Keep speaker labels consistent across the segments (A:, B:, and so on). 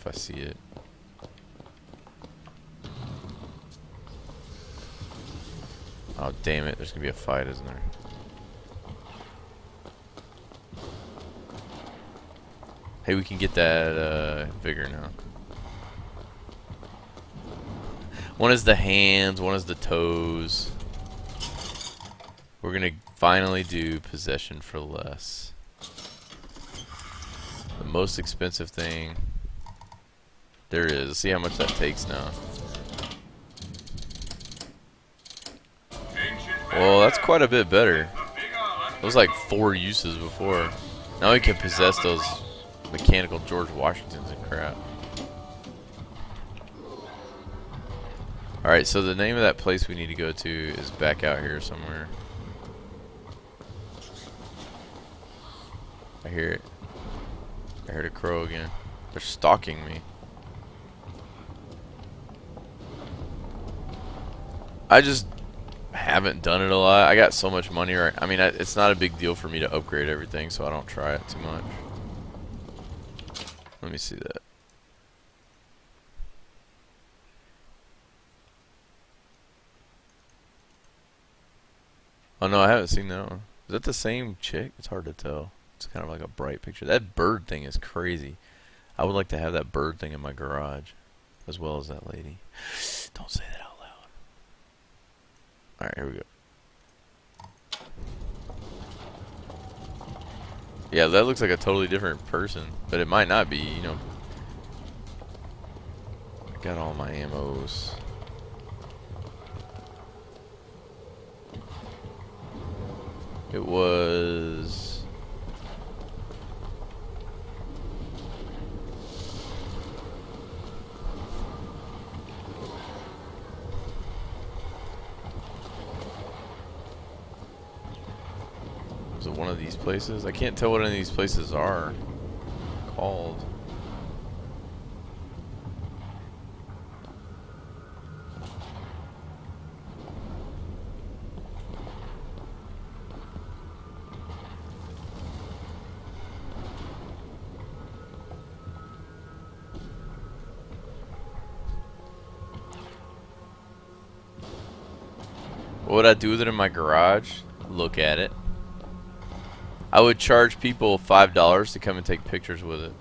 A: if I see it. Oh, damn it. There's gonna be a fight, isn't there? Hey, we can get that vigor now. One is the hands, one is the toes. We're gonna finally do possession for less. The most expensive thing there is. Let's see how much that takes now. Well, that's quite a bit better. It was like 4 uses before. Now we can possess those mechanical George Washingtons and crap. Alright, so the name of that place we need to go to is back out here somewhere. I hear it. I heard a crow again. They're stalking me. I just haven't done it a lot. I got so much money right. I mean, it's not a big deal for me to upgrade everything, so I don't try it too much. Let me see that. Oh no, I haven't seen that one. Is that the same chick? It's hard to tell. It's kind of like a bright picture. That bird thing is crazy. I would like to have that bird thing in my garage, as well as that lady. Don't say that out loud. Alright, here we go. Yeah, that looks like a totally different person, but it might not be, you know. I got all my ammos. It was... Was it one of these places? I can't tell what any of these places are called. What would I do with it in my garage? Look at it. I would charge people $5 to come and take pictures with it.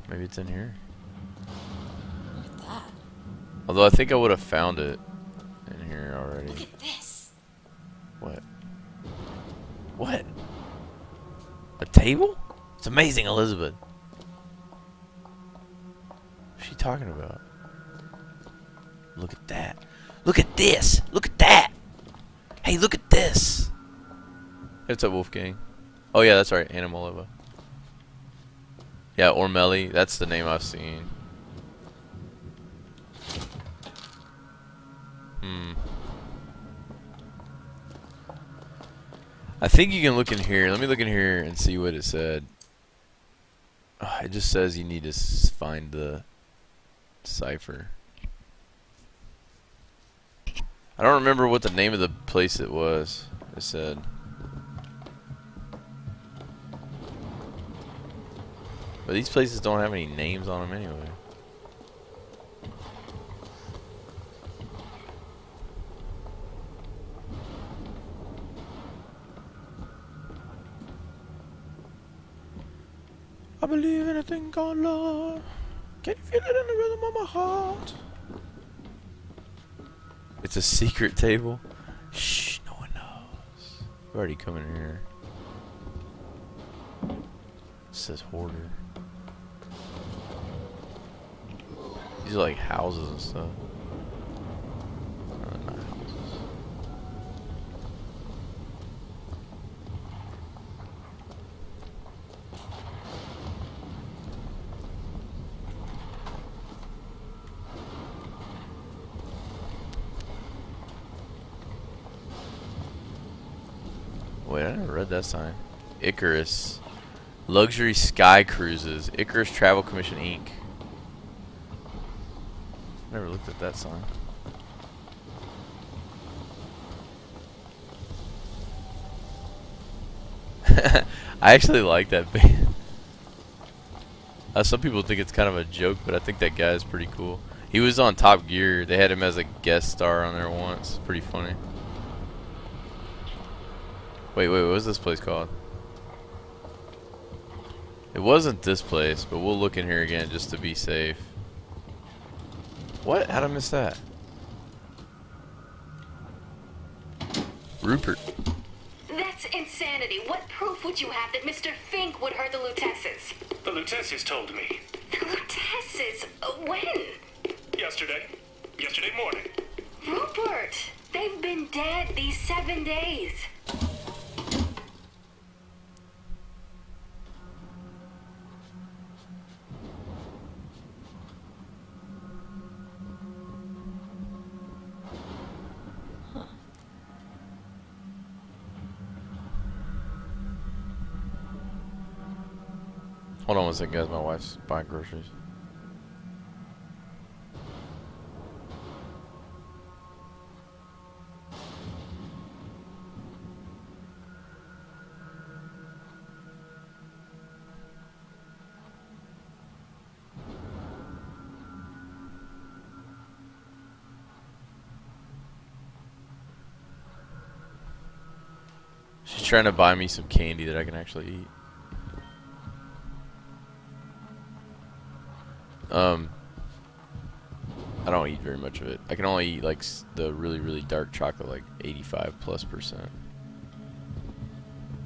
A: Maybe it's in here. Although I think I would have found it in here already.
B: Look at this.
A: What? What? A table? It's amazing, Elizabeth. What's she talking about? Look at that. Look at this. Look at that. Hey, look at this. What's up, Wolfgang? Oh, yeah, that's right. Anna Molova. Yeah, Ormelli. That's the name I've seen. I think you can look in here. Let me look in here and see what it said. It just says you need to find the cipher. I don't remember what the name of the place it was. It said. But these places don't have any names on them anyway. I believe in a thing called love. Can you feel it in the rhythm of my heart? It's a secret table. Shh, no one knows. You already come in here. It says hoarder. These are like houses and stuff. No, not houses. Wait, I never read that sign. Icarus. Luxury Sky Cruises. Icarus Travel Commission, Inc. Never looked at that sign. I actually like that band. Some people think it's kind of a joke, but I think that guy is pretty cool. He was on Top Gear. They had him as a guest star on there once. Pretty funny. Wait, what was this place called? It wasn't this place, but we'll look in here again just to be safe. What? How'd I miss that? Rupert.
B: That's insanity. What proof would you have that Mr. Fink would hurt the Lutesses?
C: The Lutesses told me.
B: The Lutesses? When?
C: Yesterday. Yesterday morning.
B: Rupert! They've been dead these 7 days.
A: Hold on one second, guys. My wife's buying groceries. She's trying to buy me some candy that I can actually eat. I don't eat very much of it. I can only eat like the really, really dark chocolate, like 85+%.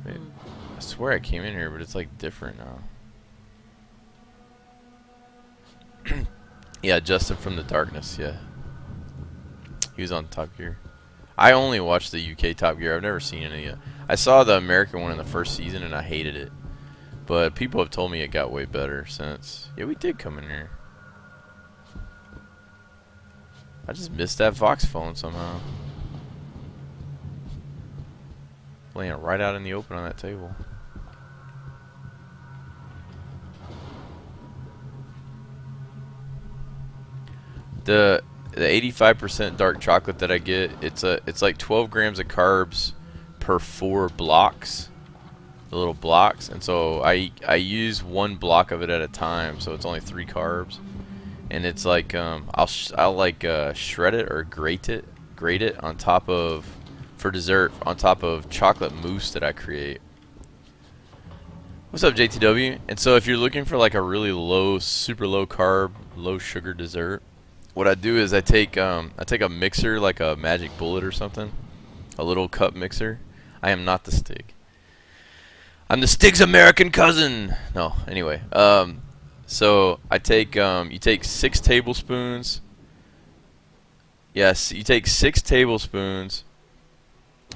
A: Wait, I swear I came in here, but it's like different now. Yeah, Justin from the Darkness, yeah. He was on Top Gear. I only watched the UK Top Gear. I've never seen any yet. I saw the American one in the first season and I hated it. But people have told me it got way better since. Yeah, we did come in here. I just missed that Vox phone somehow. Laying it right out in the open on that table. The 85% dark chocolate that I get, it's like 12 grams of carbs per 4 blocks. The little blocks, and so I use 1 block of it at a time, so it's only 3 carbs. And it's like I'll like shred it or grate it on top of, for dessert, on top of chocolate mousse that I create. What's up, JTW? And so if you're looking for like a really low, super low carb, low sugar dessert, what I do is I take a mixer, like a Magic Bullet or something, a little cup mixer. I am not the Stig. I'm the Stig's American cousin. No, anyway. So I take you take 6 tablespoons. Yes, you take 6 tablespoons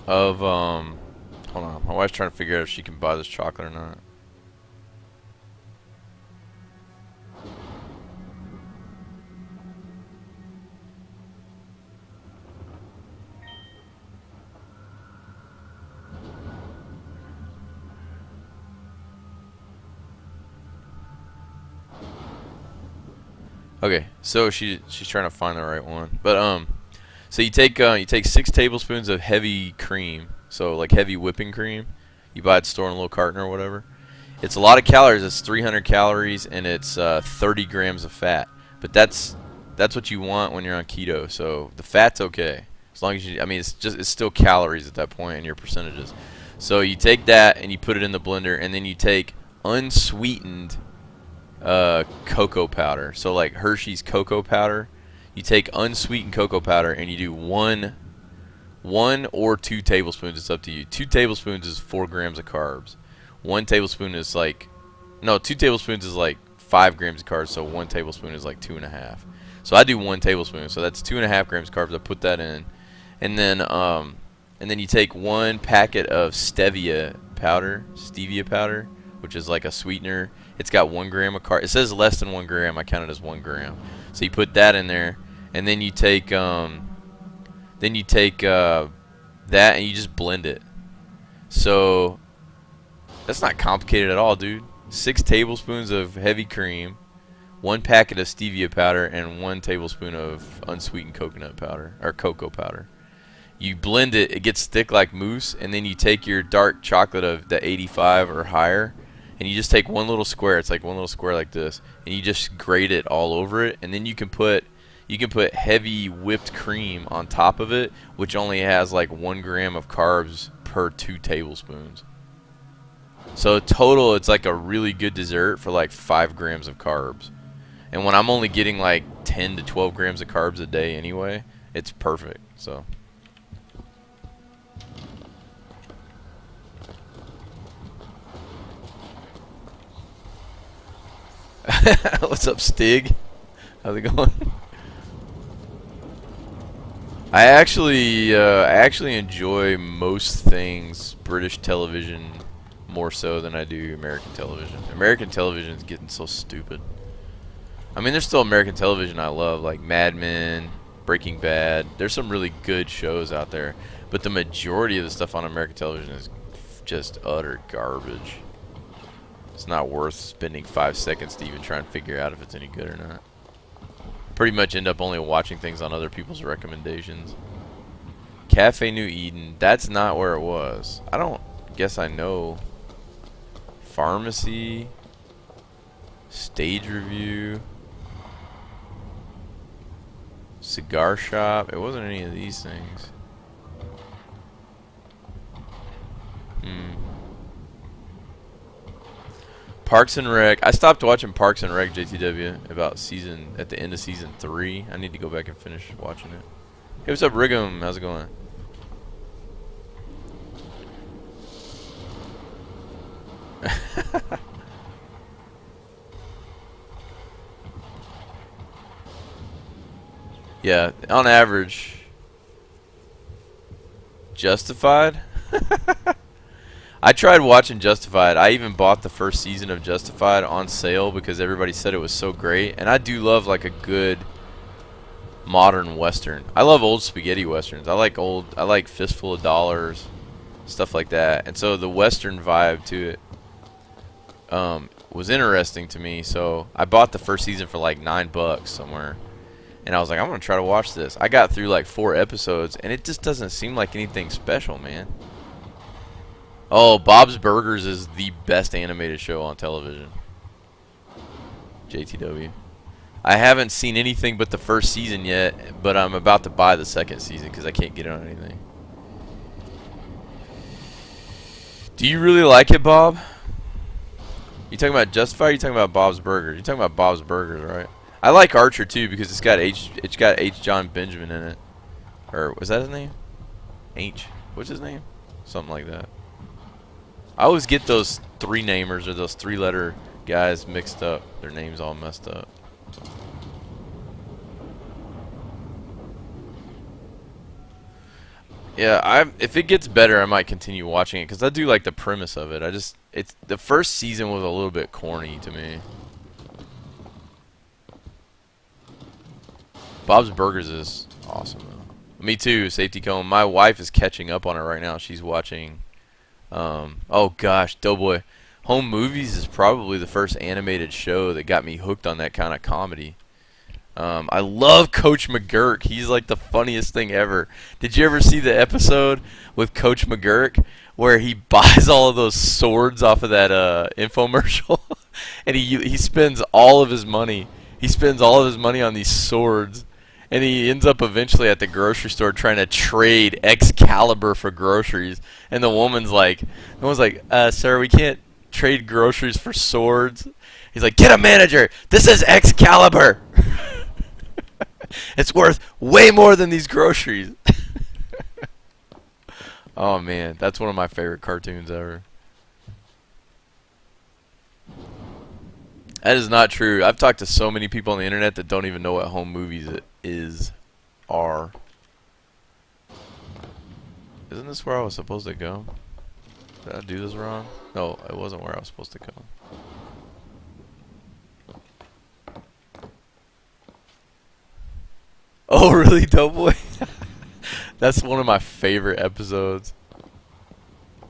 A: of hold on, my wife's trying to figure out if she can buy this chocolate or not. Okay, so she's trying to find the right one, but so you take 6 tablespoons of heavy cream, so like heavy whipping cream. You buy it at the store in a little carton or whatever. It's a lot of calories. It's 300 calories and it's 30 grams of fat. But that's what you want when you're on keto. So the fat's okay as long as you. I mean, it's still calories at that point in your percentages. So you take that and you put it in the blender, and then you take unsweetened cocoa powder. So like Hershey's cocoa powder, you take unsweetened cocoa powder and you do one or 2 tablespoons. It's up to you. 2 tablespoons is 4 grams of carbs. 1 tablespoon is like, no, 2 tablespoons is like 5 grams of carbs. So 1 tablespoon is like 2.5. So I do 1 tablespoon. So that's 2.5 grams of carbs. I put that in, and then you take 1 packet of stevia powder, which is like a sweetener. It's got 1 gram of carb. It says less than 1 gram. I count it as 1 gram. So you put that in there, and then you take that and you just blend it. So that's not complicated at all, dude. 6 tablespoons of heavy cream, 1 packet of stevia powder, and 1 tablespoon of unsweetened coconut powder or cocoa powder. You blend it, it gets thick like mousse, and then you take your dark chocolate of the 85 or higher, and you just take one little square. It's like one little square like this, and you just grate it all over it, and then you can put heavy whipped cream on top of it, which only has like 1 gram of carbs per 2 tablespoons. So total, it's like a really good dessert for like 5 grams of carbs. And when I'm only getting like 10 to 12 grams of carbs a day anyway, it's perfect. So. What's up, Stig? How's it going? I actually enjoy most things British television more so than I do American television. American television is getting so stupid. I mean, there's still American television I love, like Mad Men, Breaking Bad. There's some really good shows out there, but the majority of the stuff on American television is just utter garbage. It's not worth spending 5 seconds to even try and figure out if it's any good or not. Pretty much end up only watching things on other people's recommendations. Cafe New Eden, that's not where it was. I don't guess I know. Pharmacy, Stage Review, Cigar Shop. It wasn't any of these things. Parks and Rec. I stopped watching Parks and Rec JTW at the end of season 3. I need to go back and finish watching it. Hey, what's up, Rigum? How's it going? Yeah, on average. Justified? I tried watching Justified. I even bought the first season of Justified on sale because everybody said it was so great. And I do love like a good modern western. I love old spaghetti westerns. I like Fistful of Dollars, stuff like that. And so the western vibe to it was interesting to me. So I bought the first season for like $9 somewhere. And I was like, I'm going to try to watch this. I got through like 4 episodes and it just doesn't seem like anything special, man. Oh, Bob's Burgers is the best animated show on television. JTW. I haven't seen anything but the first season yet, but I'm about to buy the second season because I can't get it on anything. Do you really like it, Bob? You talking about Justified or you talking about Bob's Burgers? You're talking about Bob's Burgers, right? I like Archer too because it's got H. John Benjamin in it. Or was that his name? H. What's his name? Something like that. I always get those 3-namers or those 3-letter guys mixed up. Their names all messed up. Yeah, if it gets better, I might continue watching it because I do like the premise of it. It's the first season was a little bit corny to me. Bob's Burgers is awesome though. Me too, Safety Cone. My wife is catching up on it right now. She's watching. Oh gosh, Doughboy. Home Movies is probably the first animated show that got me hooked on that kind of comedy. I love Coach McGurk. He's like the funniest thing ever. Did you ever see the episode with Coach McGurk where he buys all of those swords off of that infomercial? And he spends all of his money. He spends all of his money on these swords. And he ends up eventually at the grocery store trying to trade Excalibur for groceries. And the woman's like, sir, we can't trade groceries for swords. He's like, get a manager. This is Excalibur. It's worth way more than these groceries. Oh, man. That's one of my favorite cartoons ever. That is not true. I've talked to so many people on the internet that don't even know what Home Movies are. Isn't this where I was supposed to go? Did I do this wrong? No, it wasn't where I was supposed to go. Oh, really, Doughboy? That's one of my favorite episodes.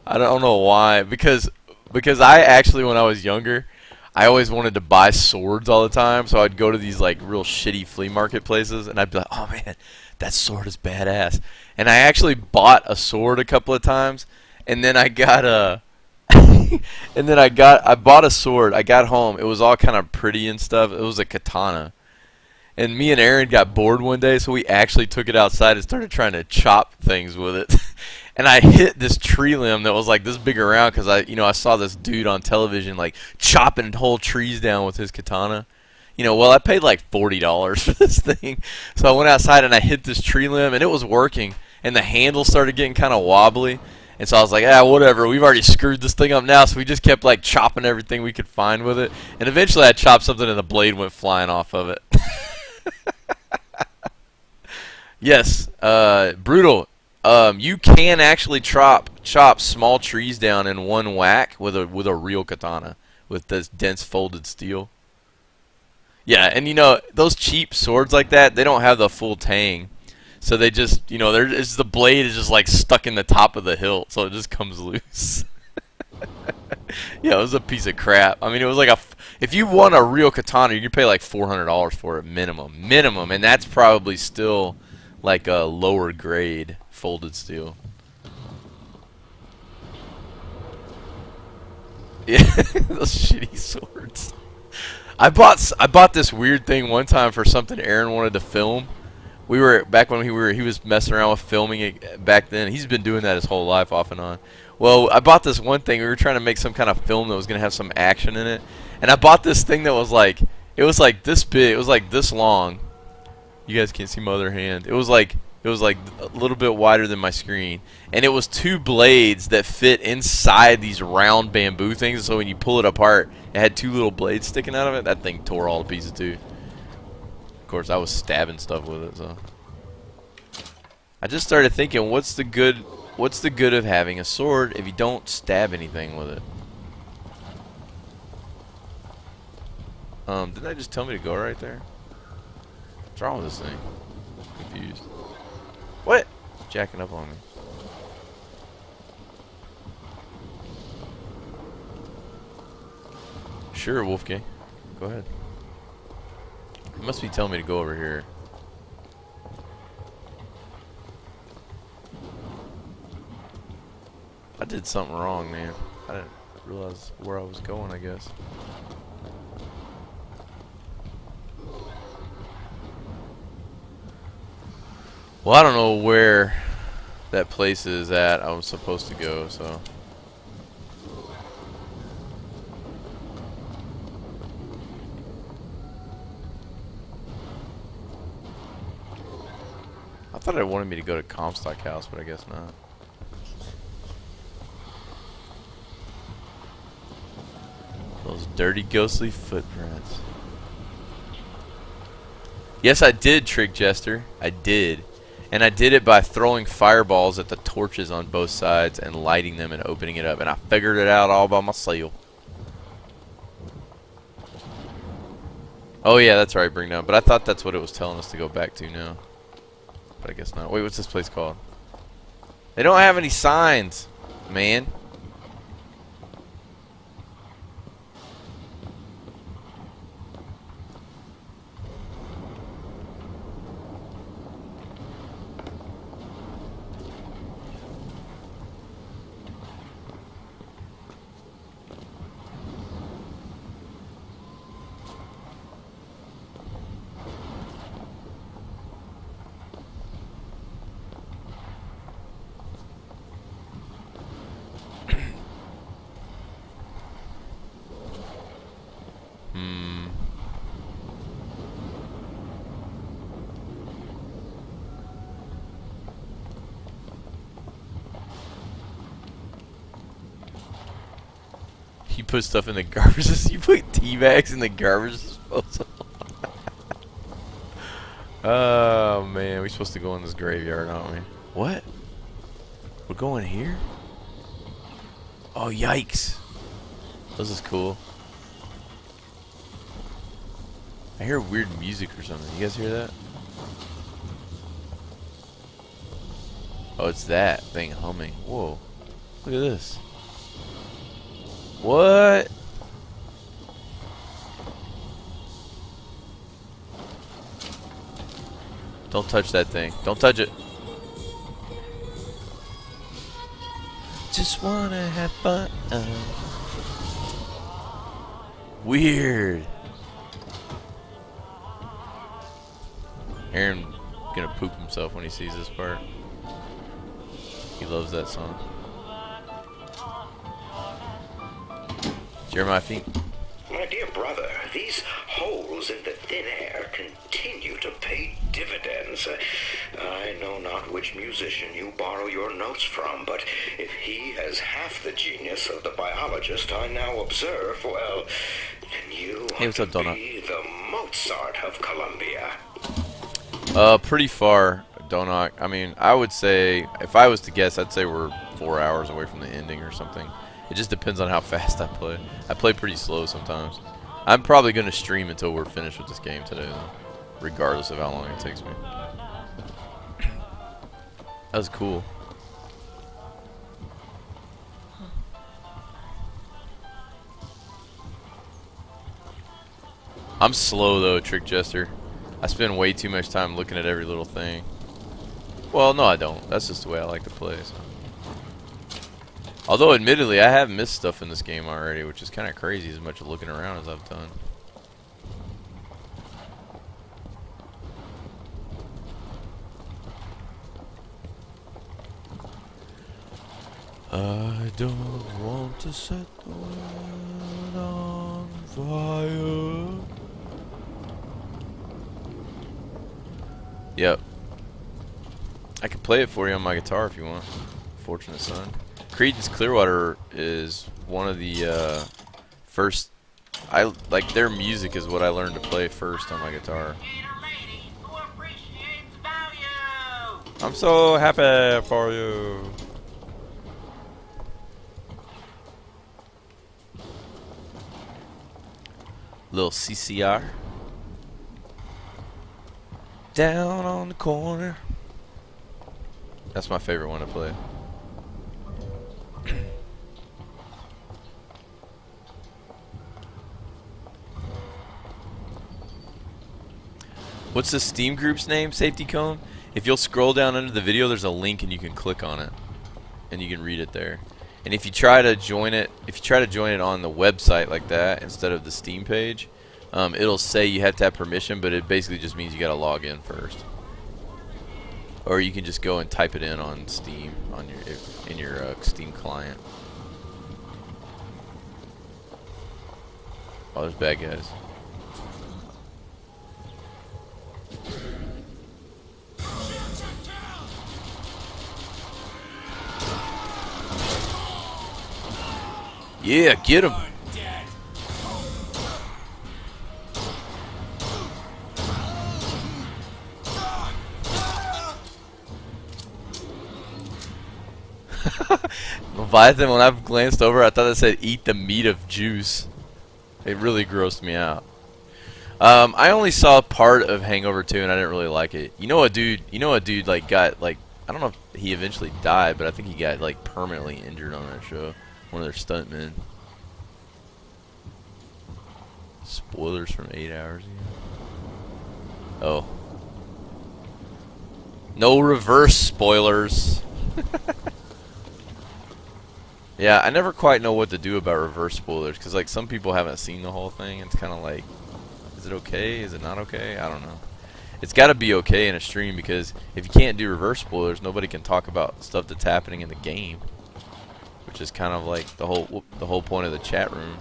A: I don't know why. Because I actually, when I was younger, I always wanted to buy swords all the time, so I'd go to these like real shitty flea market places, and I'd be like, "Oh man, that sword is badass. And I actually bought a sword a couple of times, and then I got a I bought a sword. I got home. It was all kind of pretty and stuff. It was a katana. And me and Aaron got bored one day, so we actually took it outside and started trying to chop things with it. And I hit this tree limb that was like this big around because I saw this dude on television like chopping whole trees down with his katana. Well, I paid like $40 for this thing. So I went outside and I hit this tree limb and it was working. And the handle started getting kind of wobbly. And so I was like, whatever. We've already screwed this thing up now. So we just kept like chopping everything we could find with it. And eventually I chopped something and the blade went flying off of it. Yes, brutal. You can actually chop small trees down in one whack with a real katana with this dense folded steel. Yeah, and those cheap swords like that, they don't have the full tang, so they just the blade is just like stuck in the top of the hilt, so it just comes loose. Yeah, it was a piece of crap. I mean, it was like if you want a real katana, you could pay like $400 for it minimum, and that's probably still like a lower grade folded steel. Yeah, those shitty swords. I bought this weird thing one time for something Aaron wanted to film. We were back when he was messing around with filming it back then. He's been doing that his whole life off and on. Well, I bought this one thing. We were trying to make some kind of film that was gonna have some action in it, and I bought this thing that was like this big. It was like this long. You guys can't see my other hand. It was like a little bit wider than my screen, and it was two blades that fit inside these round bamboo things. So when you pull it apart, it had two little blades sticking out of it. That thing tore all to pieces too. Of course, I was stabbing stuff with it, so I just started thinking, what's the good of having a sword if you don't stab anything with it? Didn't I just tell me to go right there? What's wrong with this thing? I'm confused. What? It's jacking up on me. Sure, Wolfgang. Go ahead. It must be telling me to go over here. I did something wrong, man. I didn't realize where I was going, I guess. Well, I don't know where that place is at I was supposed to go, so. I thought it wanted me to go to Comstock House, but I guess not. Those dirty, ghostly footprints. Yes, I did, Trick Jester. I did. And I did it by throwing fireballs at the torches on both sides and lighting them and opening it up. And I figured it out all by myself. Oh, yeah, that's right, bring down. But I thought that's what it was telling us to go back to now. But I guess not. Wait, what's this place called? They don't have any signs, man. You put stuff in the garbage. You put tea bags in the garbage disposal. Oh man, we're supposed to go in this graveyard, aren't we? What? We're going here? Oh yikes! This is cool. I hear weird music or something. You guys hear that? Oh, it's that thing humming. Whoa! Look at this. What? Don't touch that thing. Don't touch it. Just wanna have fun. Weird. Aaron gonna poop himself when he sees this part. He loves that song. Jeremiah Fink.
D: My dear brother, these holes in the thin air continue to pay dividends. I know not which musician you borrow your notes from, but if he has half the genius of the biologist I now observe, well, then you
A: Hey, what's up, Donut?
D: be the Mozart of Columbia.
A: Pretty far, Donut. I mean, I would say, if I was to guess, I'd say we're 4 hours away from the ending or something. It just depends on how fast I play. I play pretty slow sometimes. I'm probably going to stream until we're finished with this game today, though, regardless of how long it takes me. That was cool. I'm slow, though, Trick Jester. I spend way too much time looking at every little thing. Well, no, I don't. That's just the way I like to play. So. Although, admittedly, I have missed stuff in this game already, which is kind of crazy as much looking around as I've done. I don't want to set the world on fire. Yep. I can play it for you on my guitar if you want. Fortunate son. Creedence Clearwater is one of the first. I like their music is what I learned to play first on my guitar. I'm so happy for you. Little CCR. Down on the corner. That's my favorite one to play. What's the Steam group's name, Safety Cone? If you'll scroll down under the video, there's a link and you can click on it. And you can read it there. And if you try to join it, on the website like that instead of the Steam page, it'll say you have to have permission, but it basically just means you gotta log in first. Or you can just go and type it in on Steam on your Steam client. Oh, there's bad guys. Yeah, get him. Leviathan, when I've glanced over, I thought it said eat the meat of Juice. It really grossed me out. I only saw part of Hangover 2 and I didn't really like it. You know a dude like got like, I don't know if he eventually died, but I think he got like permanently injured on that show. One of their stuntmen. Spoilers from 8 hours ago. Oh. No reverse spoilers. Yeah, I never quite know what to do about reverse spoilers, because like some people haven't seen the whole thing. It's kind of like, is it okay? Is it not okay? I don't know. It's got to be okay in a stream, because if you can't do reverse spoilers, nobody can talk about stuff that's happening in the game, which is kind of like the whole point of the chat room,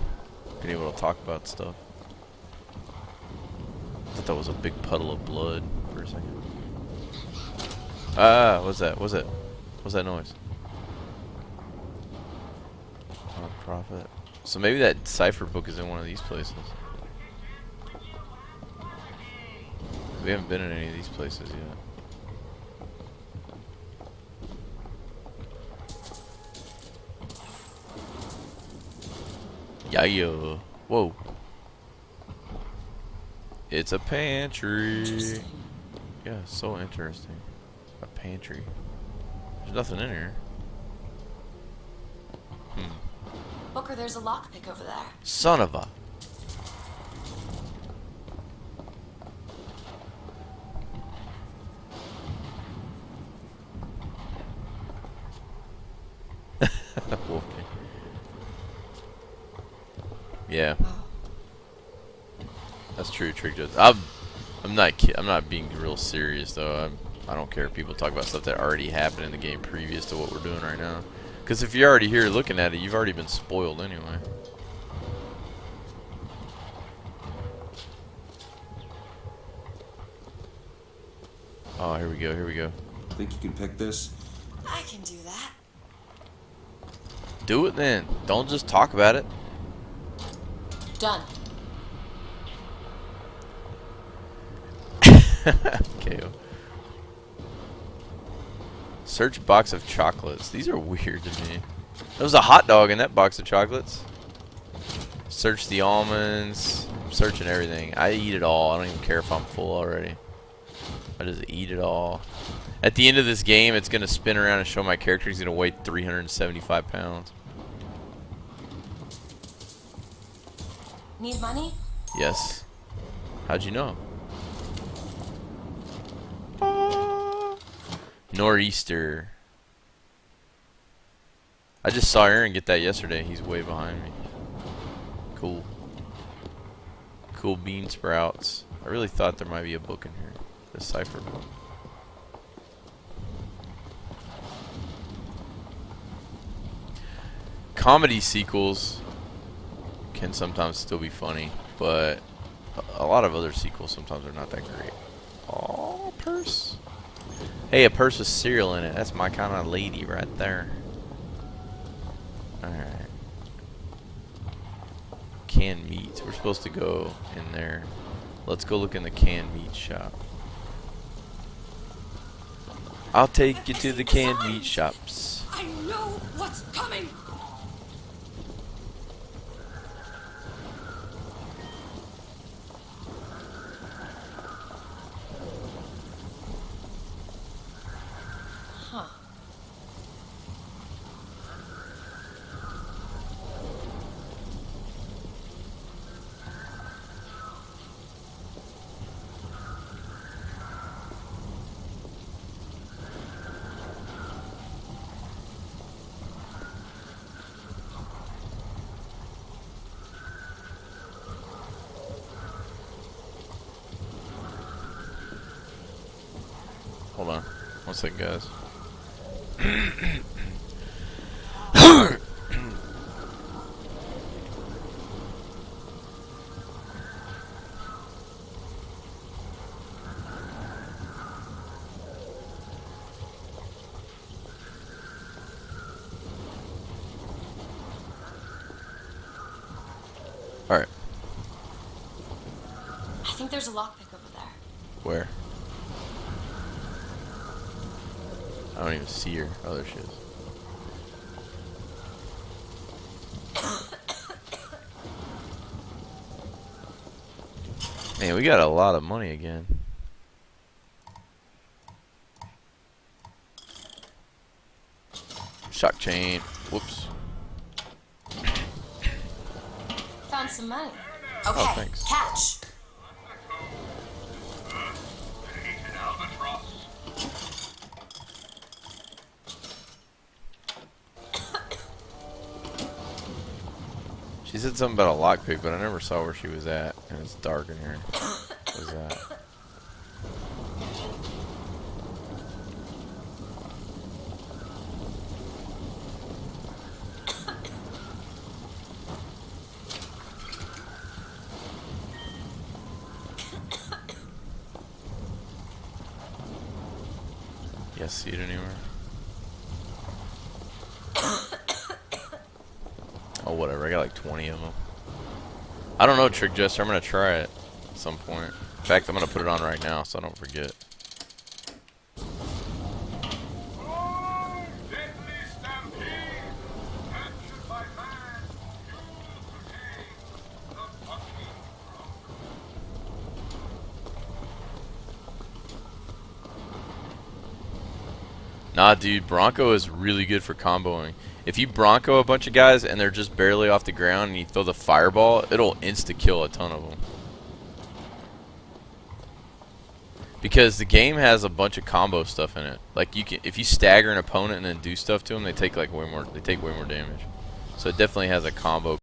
A: being able to talk about stuff. I thought that was a big puddle of blood for a second. Ah, what's that? What's that? What's that noise? Profit. So maybe that cipher book is in one of these places. We haven't been in any of these places yet. Yeah. Whoa. It's a pantry. Yeah, so interesting. A pantry. There's nothing in here.
E: Booker, there's a lockpick over there.
A: Son of a. Yeah,
E: Oh.
A: that's true, Trick Judge. I'm not being real serious though. I don't care if people talk about stuff that already happened in the game previous to what we're doing right now. Because if you're already here looking at it, you've already been spoiled anyway. Oh, here we go. Here we go.
F: Think you can pick this?
E: I can do that.
A: Do it then. Don't just talk about it.
E: Done.
A: KO. Search box of chocolates. These are weird to me. There was a hot dog in that box of chocolates. Search the almonds. I'm searching everything. I eat it all. I don't even care if I'm full already. I just eat it all. At the end of this game, it's going to spin around and show my character. He's going to weigh 375 pounds.
E: Need money?
A: Yes. How'd you know? Nor'easter. I just saw Aaron get that yesterday. He's way behind me. Cool. Cool bean sprouts. I really thought there might be a book in here. The cipher book. Comedy sequels can sometimes still be funny, but a lot of other sequels sometimes are not that great. Oh, purse. Hey, a purse with cereal in it. That's my kind of lady right there. Alright. Canned meats. We're supposed to go in there. Let's go look in the canned meat shop. I'll take you to the canned meat shops.
E: I know what's coming. Huh.
A: Hold on. One second, guys. Alright.
E: I think there's a lockpick over there.
A: Where? I don't even see her. Oh, there she is. Man, we got a lot of money again. Shock chain. Whoops.
E: Found some money. Okay,
A: Oh, thanks.
E: catch.
A: She said something about a lockpick, but I never saw where she was at, and it's dark in here. What was that? You guys see it anywhere? Oh, whatever. I got like 20 of them. I don't know, Trick Jester. I'm going to try it at some point. In fact, I'm going to put it on right now so I don't forget. Nah, dude, Bronco is really good for comboing. If you Bronco a bunch of guys and they're just barely off the ground and you throw the fireball, it'll insta-kill a ton of them. Because the game has a bunch of combo stuff in it. Like you can, if you stagger an opponent and then do stuff to them, they take like way more damage. So it definitely has a combo